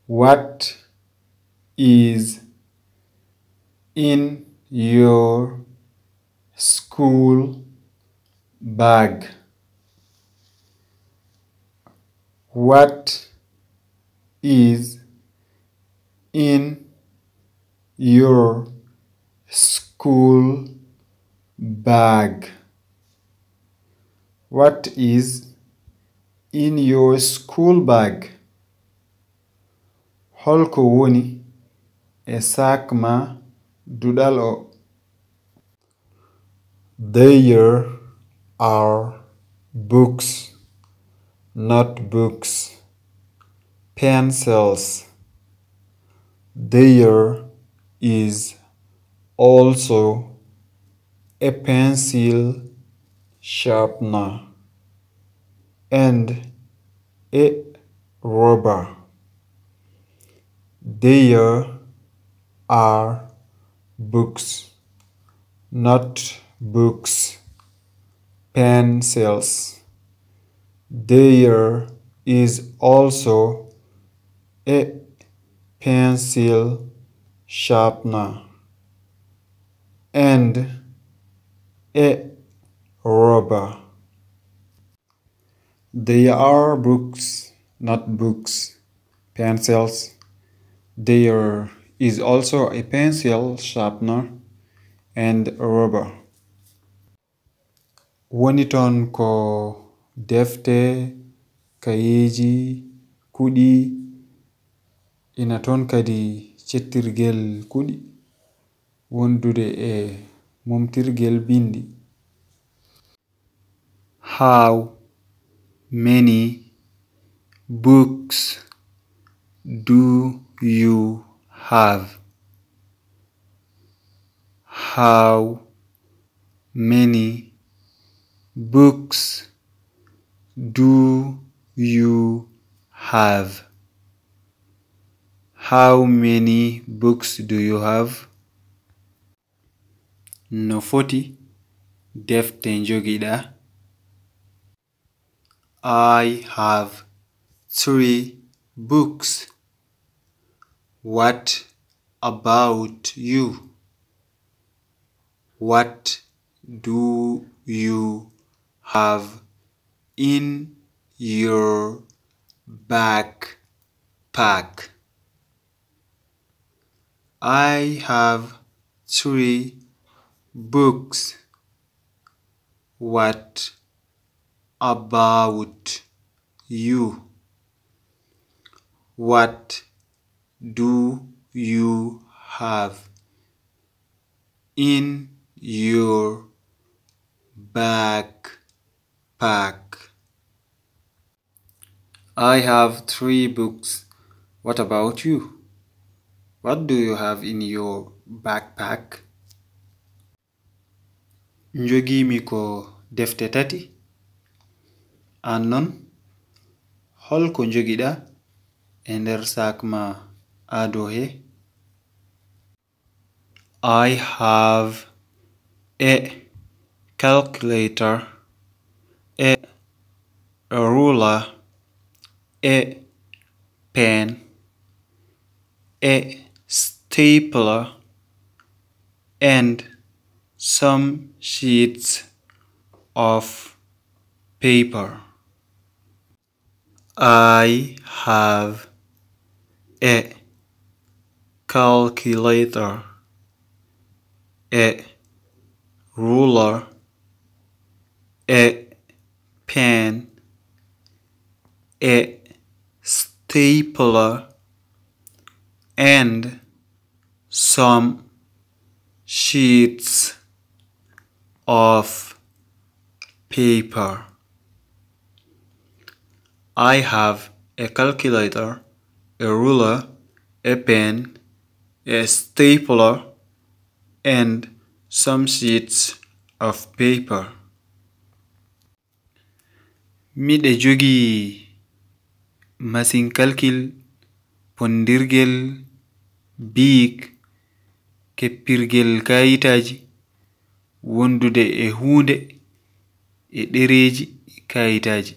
What is in your school bag? What is in your school bag? What is in your school bag? Holko woni e sac ma dudal o. There are books, notebooks, pencils. There is also a pencil sharpener and a rubber. There are books, notebooks, pencils. There is also a pencil sharpener and a rubber. There are books, notebooks, pencils. There is also a pencil sharpener and a rubber. Woni ton ko defte, kayeji, kuɗi, ina ton kadi cettirgel kuɗi wondude e momtirgel bindi. How many books do you have? How many books do you have? How many books do you have? No foti defte njogida. I have 3 books. What about you? What do you have in your backpack? I have 3 books. What about you? What do you have in your backpack? I have 3 books. What about you? What do you have in your backpack? Njogimi ko defte tati. Annon holko njogida e nder sac ma adohe? I have a calculator, a ruler, a pen, a stapler, and some sheets of paper. I have a calculator, a ruler, a pen, a stapler, and some sheets of paper. I have a calculator, a ruler, a pen, a stapler, and some sheets of paper. Miɗe jogi machine calcul, pondirgel, bic, keppirgel kayitaji, wondude e hunde e ɗereji kayitaji.